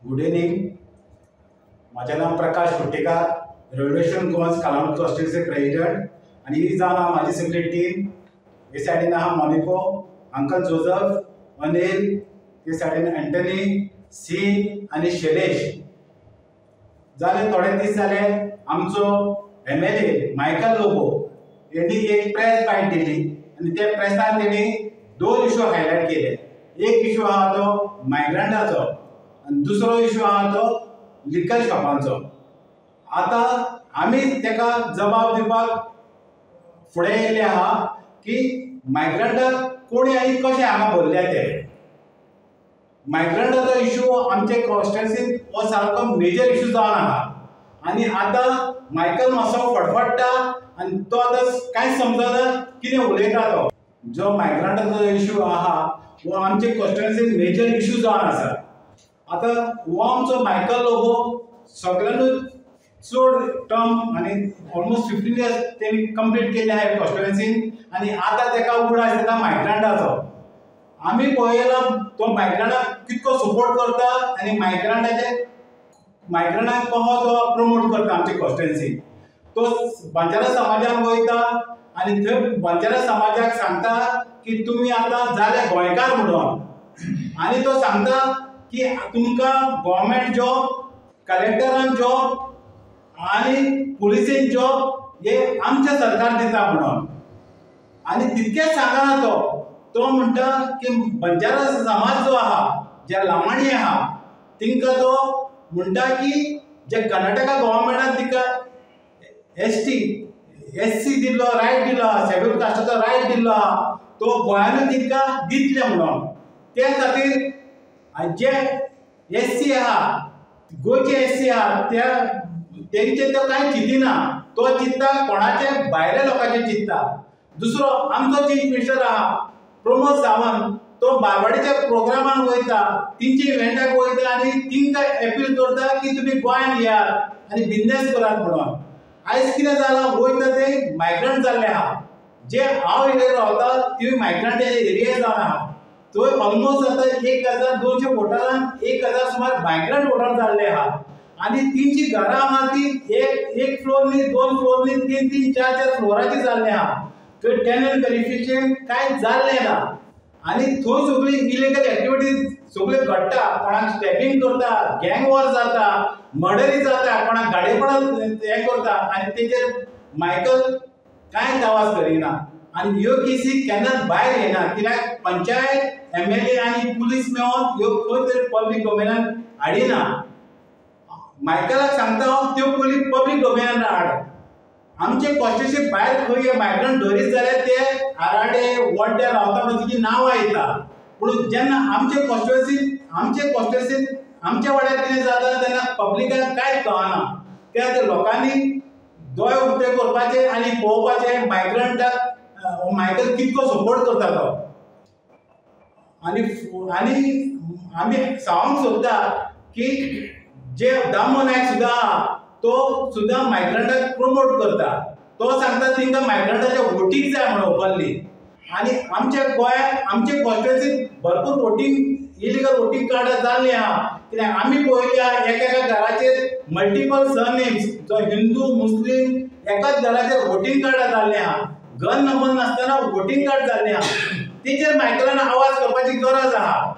Good evening. माझे नाव प्रकाश कुट्टेकार, revolution Goans कलामत constituency president. आणि ही जावन हांव म्हाजी सगळी टीम. हे सायडीन आहा मॉनिको, अंकल जोझफ, अनिल, ते सायडीन एंटनी, सी आणि शैलेश. जाले थोडे दीस जाले आमचो MLA मायकल लोबो यांनी एक प्रेस बायट दिली आणि त्या प्रेसान तेणी दोन इश्यू हायलाइट केले. एक इश्यू आहा तो मायग्रंटाचो आणि दुसरो इश्यू आहा तो लिकर शॉपांचो. आता आमी तेका जबाब दिवपाक फुडें येयले आहा की मायग्रंटाक कोणी आनी कशें हांगा भरल्या ते. मायग्रंटाचो इश्यू आमचे कॉन्स्टिट्युन्सीन हो सारको मेजर इश्यू जावन आहा आणि आता मायकल मातसो फडफडटा आणि तो आतां कांयच समजना कितें उलयता तो. जो मायग्रंटाचो इश्यू आहा हो आमचे कॉन्स्टिट्युन्सीन मेजर इश्यू जावन आसा. आता हो आमचो मायकल लोबो सगळ्यांनूच चड टर्म आणि ऑलमोस्ट 15 इयर्स तेणी कंप्लीट केले आहा कॉन्स्टिट्युन्सीन आणि आता तेका उगडास येता मायग्रंटाचो. आमी पळयला तो मायग्रंटाक कितको सपोर्ट करता आणि मायग्रंटाक कसो तो प्रमोट करता आमचे कॉन्स्टिट्युन्सीन. तो बंजारा समाजान वयता आणि थंय बंजारा समाजाक सांगता की तुमी आता जाले गोंयकार म्हणून. आणि तो सांगता की तुमकां गव्हर्नमेंट जॉब, कलेक्टरान जॉब आणि पुलिसेन जॉब हे आमचे सरकार दिता म्हणून. आणि तितकेच सांगना तो म्हणटा की बंजारा समाज जो आहा, जे लावणी आहा, तिंका तो म्हणटा की जे कर्नाटका गव्हर्नमेंटान तिका SC दिल्लो, रायट दिलो, शेड्यूल कास्टाचो रायट दिल्लो आहा, तो गोंयानूच तिका दितले म्हणून. त्या खातीर जे SC आहा, गोंयचे SC आहा, तेंचे तो कांय चिंतिना. तो चिंतता कोणाचे भायल्या लोकांचे चिंतता. दुसरो आमचो चीफ मिनिस्टर आहा प्रमोद सावंत, तो बालवाडीच्या प्रोग्रामान वयता, तिंचे इव्हेंटाक वयता आणि तिंका अपील करता की तुमी गोंयान येयात आणि बिझनेस करात म्हणून. आयज कितें जालां, वयता ते मायग्रंट जाल्ले आहा. जे हांव एरिया रावता ती मायग्रंट एरिया जावन आहा. थंय ऑलमोस्ट आता 1200 वोटरांक 1000 सुमार मायग्रंट वोटर जाल्ले आहा. आणि तिंची घरां आहा ती एक फ्लोर न्ही, 2 फ्लोर न्ही, 3 4 फ्लोराची जाल्ले आहा. थंय टेनंट व्हेरिफिकेशन कांय जाल्लें ना. आणि थंय सगळी इलिगल एक्टिविटीज सगळे घडटा. कोणाक स्टॅपिंग करता, गँग वॉर जाता, मर्डरी जाता, कोणाक गाडेपणान हे करता आणि तेचेर मायकल कांय आवाज करिना. आणि ह्यो केसी केन्नाच भायर येना, कित्याक पंचायत, MLA आणि पुलीस मेळोन ह्यो खंय तरी पब्लीक डोमेनान हाडिना. मायकलाक सांगता हांव त्यो पयलीं पब्लीक डोमेनान हाड. आमचे कॉन्स्टिट्युन्सी भायर खंय मायग्रंट धरीत जाल्यार ते आराडे, वड्ड्या रावता म्हणून तिची नांवां येता. पूण जेन्ना आमचे कॉन्स्टिट्युन्सीन आमच्या वाड्यार कितें जाता तेन्ना पब्लिकाक कांयच कळना. त्या खातीर लोकांनी दोळे उक्ते करपाचे आणि पळोवपाचे मायग्रंटाक मायकल कितको सपोर्ट करता तो. आणि आमी सांगूंक सोदता की जे दामो नायक सुद्दां आहा तो सुद्दां मायग्रंटाक प्रमोट करता. तो सांगता तिंका मायग्रंटाचे वोटींग जाय म्हणून ओपनली. आणि आमच्या गोंयांत आमचे कॉन्स्टिट्युन्सीन भरपूर इलिगल वोटींग कार्डां जाल्लीं आहा. कित्याक आमी पळयल्या एका घराचेर मल्टिपल सरनेम्स, जो हिंदू मुस्लीम एकाच घराचेर वोटींग कार्डां जाल्लीं आहा. गन नंबर नासतना वोटींग कार्ड जाल्लें आहा. तेचेर मायकलान आवाज करपाची गरज आहा.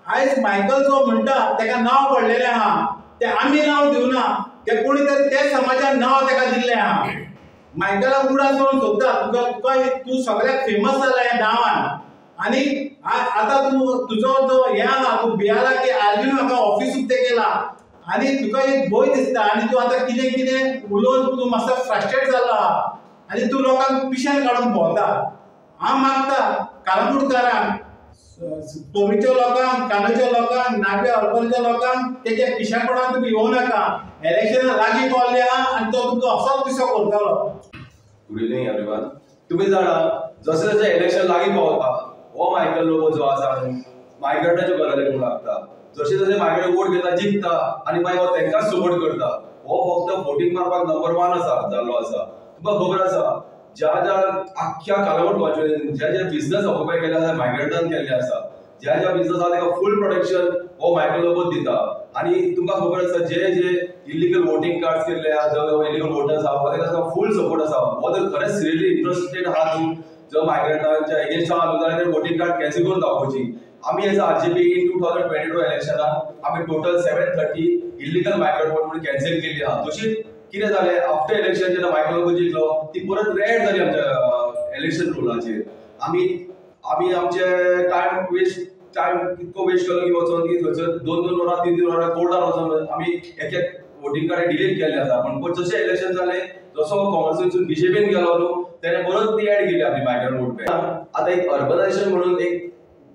आयज मायकल जो म्हणटा तेका नांव पडलेलें आहा, ते आमी नांव दिवना, ते कोणी तरी त्या समाजान नांव तेका दिल्लें आहा. मायकलाक उडास करून सोदता तुका तूं सगळ्याक फेमस जाला ह्या नांवान. आणि आता तुजो जो हे आहा, तूं भियाला की आर्मीन म्हाका ऑफिस उक्तें केला आणि तुका एक भंय दिसता आणि तूं आतां कितें उलोवन तूं मातसो फ्रस्ट्रेट जाल्लो आहा आणि तूं लोकांक पिशेन काडून भोंवता. हांव मागता काळंगूटकारांक, पोरीच्या लोकांक, कांदोच्या लोकांक, नागवे हरपलच्या लोकांक तेच्या पिशेपणान तुमी येवं नाका. इलेक्शनां लागीं पावल्ले आहा आणि तो तुमकां असोच पिसो करतलो. Good evening everyone. तुम्ही जाणा जशें जशें इलेक्शन लागीं पावता हो मायकल लोबो जो आसा मायग्रंटाच्या गजालीक लागता. जशें जशें मायग्रंट वोट घेता जिखता आणि मागीर हो तेंकाच सपोर्ट करता. हो फक्त वोटींग मारपाक नंबर 1 आसा जाल्लो आसा. तुमकां खबर आसा ज्या आख्ख्या कालवट कॉन्स्टिट्युएन्सीन जे बिझनेस ऑक्युपाय केले आसा मायग्रंटान केल्ले आसा, ज्या बिझनेसाक तेका फूल प्रोटेक्शन हो मायकल लोबोच दिता. आणि तुमकां खबर आसा जे जे इलिगल वोटिंग कार्ड्स केल्ले आहा जो इलिगल वोटर्स आहा ताका फूल सपोर्ट आसा. हो जर खरेंच सिरियसली इंट्रस्टेड आहा न्हू जो मायग्रंटांच्या एगेन्स्ट आहा जाल्यार ते वोटिंग कार्ड कॅन्सल करून दाखोवची. आमी एज आरजेपी इन 2022 इलेक्शनाक आमी टोटल 730 इलिगल मायग्रंट वोट म्हणून कॅन्सल केल्ली आहा. तशीच कितें जालें आफ्टर इलेक्शन जेन्ना मायकल लोबो जिखलो ती परत रेड जाली आमच्या इलेक्शन रुलाचेर. आमी आमी आमचे टायम कितको वेस्ट केलो की वचोन की थंयसर 2-2 वरां 3-3 वरां कोर्टार वचोन आमी एक एक वोटिंग कार्ड डिलीट केल्ले आसा. पण जशें इलेक्शन जालें जसो काँग्रेसीन बीजेपीन गेलो न्हू तेणे परत ती ऍड केली आमी मायग्रंट वोट बँक. आतां एक अर्बनायझेशन म्हणून एक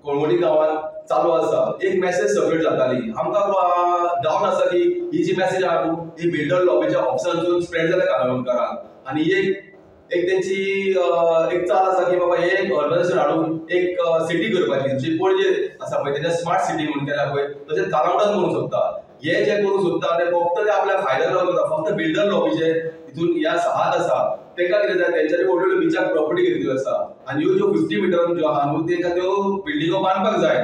कळंगुटी गांवांत चालू आसा. एक मेसेज सर्क्युलेट जाताली आमकां डाउट आसा की ही जी मेसेज आहा न्हू ही बिल्डर लॉबीच्या ऑफिसांतून स्प्रेड जाल्या काणकोणकारांक. आनी एक तेंची एक चाल आसा की बाबा हे अर्बनायझेशन हाडून एक सिटी करपाची जशी पणजे आसा पळय तेच्या स्मार्ट सिटी म्हणून केल्या पळय तशेंच कालावडान करूंक सोदता. हे जे करूंक सोदता ते फक्त ते आपल्या फायद्याक लागून करता. फक्त बिल्डर लॉबीचे हितून ह्या हात आसा तेका कितें जाय तेंच्यांनी व्हडल्यो व्हडल्यो बिचाक प्रॉपर्टी घेतल्यो आसा आनी ह्यो ज्यो 50 मिटरान ज्यो आहा न्हू तेका त्यो बिल्डिंगो बांदपाक जाय.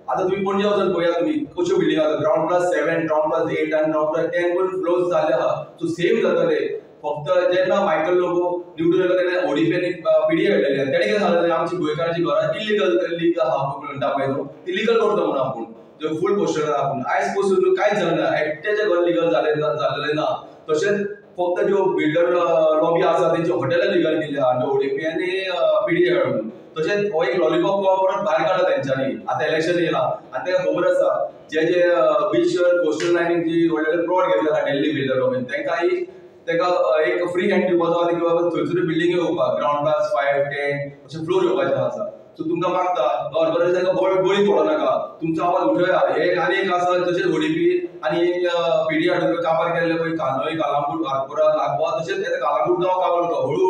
आतां तुम्ही पणजे वचून पळया तुम्ही कश्यो बिल्डिंग आसा ग्राउंड प्लस 7 ग्राउंड प्लस 8 आनी ग्राउंड प्लस 10 करून फ्लोर्स जाल्ले आहा. सो सेम जातले. फक्त जेन्ना मायकल लोबो निवडून येयलो तेन्ना ओडीपीन एक पिडीए काडलेली तेणे कितें सांगलें आमची गोंयकारांची घरां इलिगल आहा म्हणटा पळय न्हू ती लिगल करता म्हणून आपूण जो फूल पोस्टर आपूण आयज पसून कांयच जायना एकट्याचें घर लिगल जाल्लें ना. तशेंच फक्त ज्यो बिल्डर लॉबी आसा तेंची हॉटेलां लिगल केल्ली आहा ओडीपी आनी पिडीए काडून. तशेंच हो एक लॉलीपॉप परत भायर काडला तेंच्यांनी आतां इलेक्शन येयला आनी तेका खबर आसा जे जे बीच कोस्टल लायनीक जी व्हडले व्हडले प्लॉट घेतले आहा डेल्ली बिल्डर लॉबीन तेका एक फ्री हँड दिवपाचो आसा की बाबा थंयसर बिल्डिंग येवपाक ग्राउंड प्लस 5 10 अशे फ्लोर येवपाचे आसा. सो तुमकां मागता ऑर्गनायझर बळी पडो नाका तुमचो आवाज उठया. हे आनी एक आसा तशेंच ओडीपी आनी एक पिडी हाडून काबार केल्ले पळय कांदोळी कालांगूट आरपोरा लागवा तशेंच कालांगूट गांव काबार करता हळू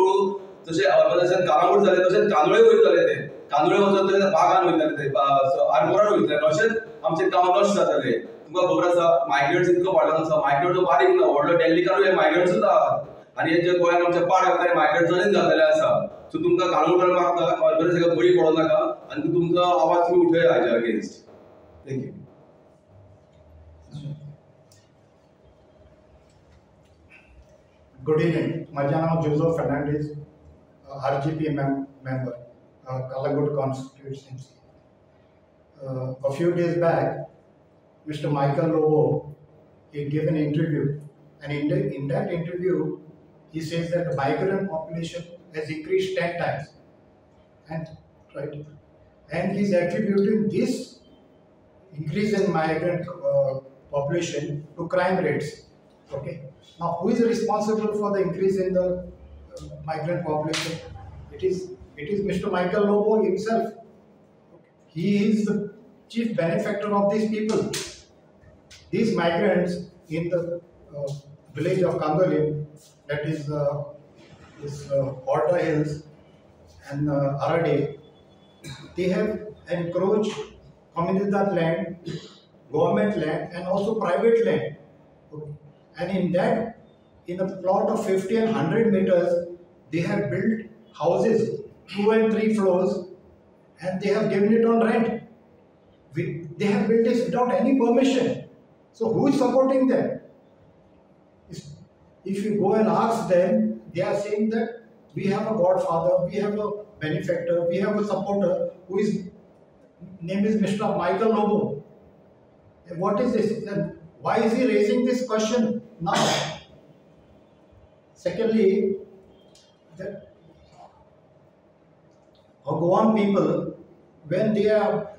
जशें ऑर्गनायझेशन कालांगूट जालें तशेंच कांदोळे वयतले ते कांदोळे वचून ते बागान वयतले ते आरपोरान वयतले अशेंच आमचे गांव नश्ट जातले. तुमकां खबर आसा मायग्रेट्स इतको वाडलो आसा मायग्रेट जो बारीक ना व्हडलो दिल्लीकारूय मायग्रेट सुद्दां आसात आनी हे जे गोंयान आमचे पाड घातले मायग्रेट जरीन जातले आसा. सो तुमकां काणकोणकार मागता ऑर्गनायझेशन बळी पडो नाका आनी तुमचो आवाज तुमी उठया हाच्या अगेन्स्ट. थँक्यू. Good evening. माझे नाव Joseph Fernandes, RGP member, Kalangut constituency. A few days back, Mr. Michael Lobo, he gave an interview, and in that interview, he says that the migrant population has increased 10 times, and he's attributing this increase in migrant population to crime rates. Okay. Now, who is responsible for the increase in the migrant population? It is Mr. Michael Lobo himself. He is the chief benefactor of these people. These migrants in the village of Kandolin, that is Horta Hills and Arade, they have encroached communal land, government land, and also private land. Okay. And in that, in a plot of 50 and 100 meters, they have built houses, 2 and 3 floors, and they have given it on rent. They have built this without any permission. So who is supporting them? If you go and ask them, they are saying that we have a godfather, we have a benefactor, we have a supporter who is name is Mr. Michael Lobo. And what is this? And why is he raising this question now? Secondly, the Goan people, when they are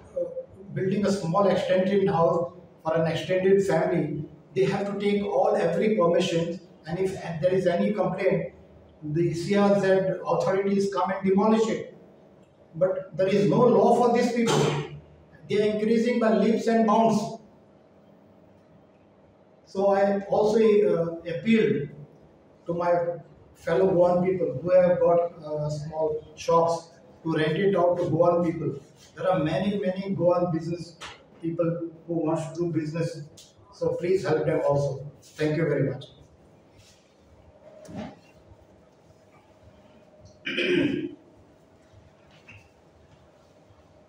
building a small extended house for an extended family, they have to take every permission, and if there is any complaint, the CRZ authorities come and demolish it. But there is no law for these people. They are increasing by leaps and bounds. So I also appealed to my fellow Goan people who have got small shops to rent it out to Goan people. There are many Goan business people who want to do business. So please help them also. Thank you very much.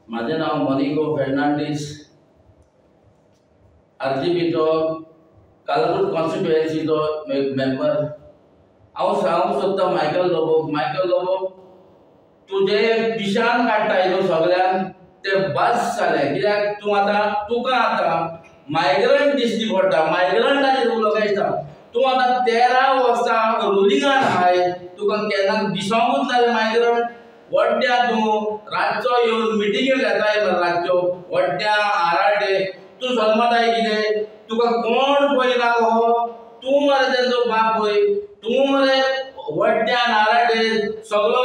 माझे नाव मनिको Fernandes. आरजीपीचो कालूट कॉन्स्टिट्युएन्सीचो member हांव सांगूंक सोदता Michael Lobo तुजे पिशान काडटा न्हू सगळ्यांक ते बस जालें कित्याक तुका आतां मायग्रंट दिश्टी पडटा मायग्रंटाचेर उलोवंक येता तूं आतां 13 वर्सां रुलिंगान आहाय तुका केन्ना दिसोंकूच ना मायग्रंट व्हडल्या तूं रातचो येवन मिटिंग्यो घेताय रातच्यो व्हडल्या आराडे तूं सलमताय कितें तुका कोण पळयना गो तूं मरे तेंचो बाप पळय तूं मरे व्हडल्या आराडे सगळो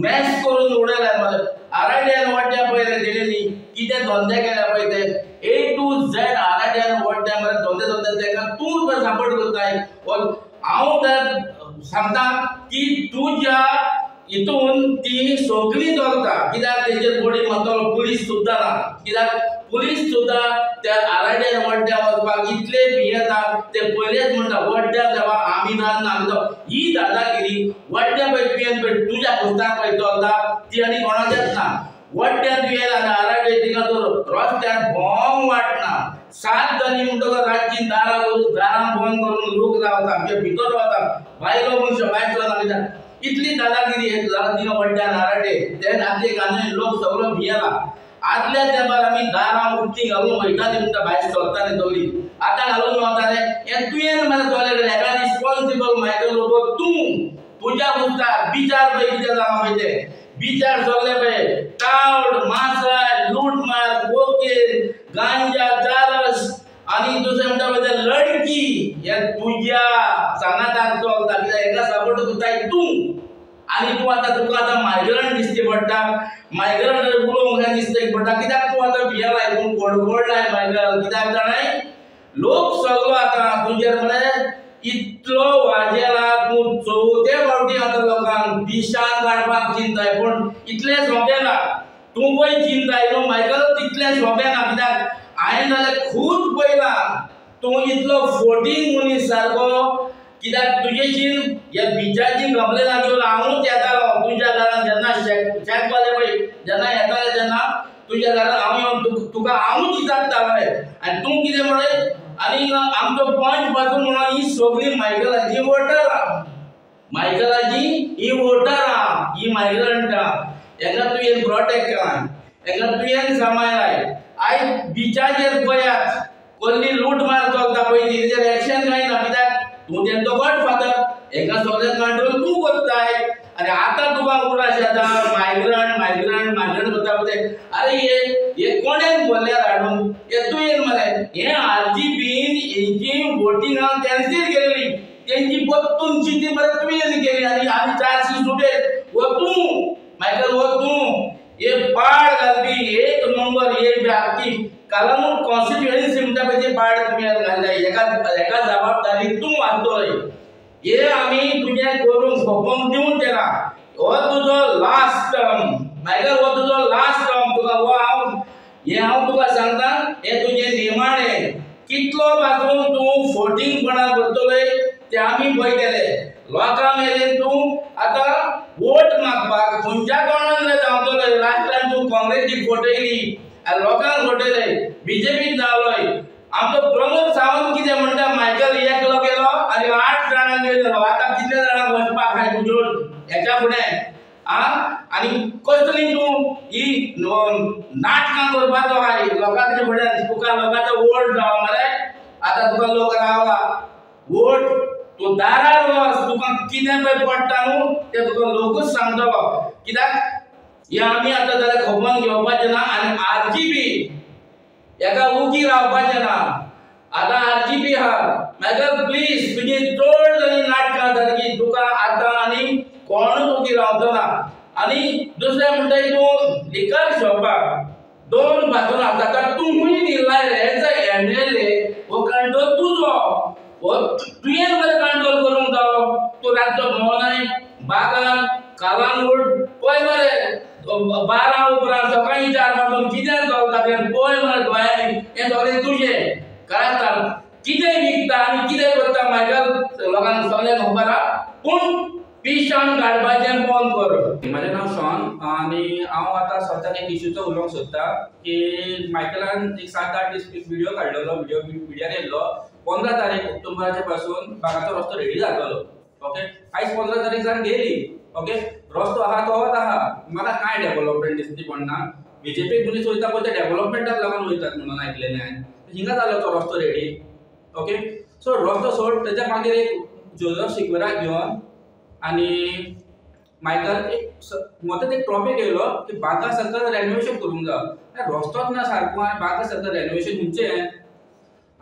मॅश करून उडयला मरे आराड्यान व्हडल्या पळय तेणी कितें धंदे केल्या पळय ते A to Z आराड्यान व्हडल्या मरे धंदे तेका तूं मरे सपोर्ट करताय हांव तर सांगता की तुज्या हितून ती सगळी चलता कित्याक तेजेर बडी मतालो पुलीस सुद्दां ना कित्याक पुलीस सुद्दां त्या आराड्यान व्हडल्या वचपाक इतले भियेता ते पयलेच म्हणटा व्हडल्या देवा आमी ना ही दादागिरी व्हडल्या पळय तुवें पळय तुज्या पोस्टार पळय चलता ती आनी कोणाचेच ना व्हडल्या तुवें आनी आराडे तिका तर रस्त्यार भोंग वाटना 7 जाली म्हणटकच रातची दारां बंद करून लोक रावता भितर वता भायलो मनशां भायर चलना कित्याक इतली दादागिरी हे तिका व्हडल्या आराडे ते आपले गाणे लोक सगळो भियेला आदल्या तेंपार आमी दारां उठ्ठी घालून वयताली म्हणटा भायर सरताली सगळी आतां घालून वताले हे तुवें मरे चलयले हेका रिस्पॉन्सिबल मायकल लोबो तुज्या पोस्टार बिचार पळय कितें जालां पळय तें बिचार सगळे पळय टावड मासाय लूटमार कोकेन गांजा चारस आनी दुसरें म्हणटा पळय ते लडकी हे तुज्या सांगाताक चलता कित्याक हेका सपोर्ट करताय तूं आनी तूं आतां तुका आतां मायग्रंट दिश्टी पडटा मायग्रंट उलोवंक दिश्टी पडटा कित्याक तूं आतां भियेला हितून घोडघोडलाय मायग्रंट कित्याक जाणाय लोक सगळो आतां तुजेर मरे इतलो वाजेला तूं चवथे फावटी आतां लोकांक दिशान काडपाक चिंताय पूण इतलें सोंपें ना तूं पळय चिंताय न्हू मायकल तितलें सोंपें ना कित्याक हांवें जाल्यार खूब पळयलां तूं इतलो 14 मनीस सारको कित्याक तुजेशीन ह्या बिचाची कंप्लेन घेवन हांवूच येतालो तुज्या घरान जेन्ना शेकवाले पळय जेन्ना येताले तेन्ना तुज्या घरान हांव येवन तुका हांवूच विचारतालोय आनी तूं कितें म्हणय आनी आमचो पंच पासून म्हणून ही सगळी मायकलाची वोटरां मायकलाची ही वोटरां ही मायग्रंटां हेका तुवें प्रोटेक्ट केलां हेका तुवें सांबाळलाय आयज बिचाचेर पळयात कसली लूट मार चलता पळय तेजेर एक्शन कांय ना कित्याक तूं तेंचो गॉडफादर हेका सगळें कंट्रोल तूं करताय आनी आतां तुका उराश येता मायग्रंट करता पळय अरे हे कोणेन बोल्ल्यार हाडून हे तुवें मरे हे आरजीपीन हेंची वोटिंगां कॅन्सील केलेली तेंची परतून चिटी मरे तुवें केली आनी आमी 400 सुटे तूं मायकल तूं हे पाड घालपी एक नंबर एक व्यक्ती कालामूट कॉन्स्टिट्युएन्सी म्हणटा पळय ती पाड तुवें घाल्ल्या हेका जबाबदारी तूं आसतोय हे आमी तुजें करून सोपोवंक दिवूं तेका हो तुजो लास्ट टर्म मायकल हो तुजो लास्ट टर्म तुका हांव तुका सांगता हे तुजें निमाणें कितलो पासून तूं फोटिंगपणा करतलोय ते आमी पळयतले लोकां मेरेन तूं आतां वोट मागपाक खंयच्या कारणान धांवतलोय लास्ट टायम तूं काँग्रेसीक फटयली आनी लोकांक फटयले बीजेपीक धांवलोय आमचो प्रमोद सावंत कितें म्हणटा मायकल एकलो गेलो आनी 8 जाणांक गेलो आतां कितले जाणांक वचपाक आहाय तुज्यो हेच्या फुडें आनी कसली तूं ही नाटकां करपाचो आहाय लोकांच्या फुड्यान तुका लोकांचो वोट जावं मरे आतां तुका लोक रावला वोट तूं दारार वच तुका कितें पळय पडटा न्हू तें तुका लोकूच सांगतलो कित्याक हे आमी आतां जाल्यार खपोवन घेवपाचें ना आनी आरजीपी हेका उगी रावपाचें ना आतां आरजीपी आहा मागीर प्लीज तुजी चड जाली नाटकां सारकी तुका आतां आनी कोणूच उगी रावचो ना आनी दुसरें म्हणटा तूं लिकर शॉपाक 2 बाजून आसता तूंय दिलाय रे एज अ एमएलए हो कंट्रोल तुजो हो तुवें मरे कंट्रोल करूंक जावो तूं रातचो भोंवनाय बागान कालांगूट पळय मरे 12 उपरांत सकाळीं 4 पासून कितें चलता तें पळय मरे दोळ्यांनी हें सगळें तुजें कळटा कितें विकता आनी कितें करता मायकल लोकांक सगळें खबर आहा पूण पिशान काडपाचें बंद कर. म्हजें नांव शॉन आनी हांव आतां सद्याक एक इशूचो उलोवंक सोदता की मायकलान एक 7-8 दीस एक व्हिडिओ काडलेलो, मिडियार येयल्लो 15 तारीख ऑक्टोबराचे पासून बागाचो रस्तो रेडी जातलो. ओके, आयज 15 तारीख जावन गेली. ओके, रस्तो आहा तो आहा, म्हाका कांय डेव्हलपमेंट दिसती पडना. बीजेपी मनीस वयता पळय ते डेव्हलपमेंटाक लागून वयतात म्हणून आयकलेलें हांवें. हिंगा जालो तो रस्तो रेडी. ओके, सो रस्तो सोड, तेच्या मागीर एक जोझफ सिक्वेराक घेवन आनी मायकल एक मदत एक टॉपिक येयलो की बागा सर्कल रेनोवेशन करूंक जाय. रस्तोच ना सारको आनी बागा सर्कल रेनोवेशन खंयचें.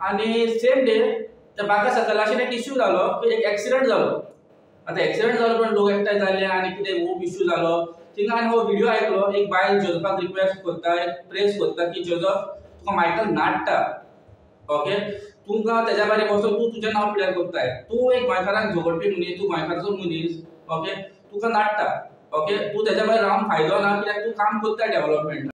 आनी सेम डे त्या बागा सर्कलाचेर एक इश्यू जालो की एक एक्सिडेंट जालो. आतां एक्सिडेंट जालो पण लोक एकठांय जाले आनी कितें खूब इश्यू जालो. थिंगा हांवें हो व्हिडिओ आयकलो, एक बायल जोझफाक रिक्वेस्ट करता, एक प्रेस करता की जोझफ तुका मायकल नाडटा. ओके, तुमकां तेज्या भायर वचून तूं तुजें नांव पिड्यार करताय. तूं एक गोंयकारांक झगडपी मनीस, तूं गोंयकाराचो मनीस. ओके, तुका नाडटा. ओके, तूं तेज्या भायर रावन फायदो ना, कित्याक तूं काम करता डेव्हलपमेंट.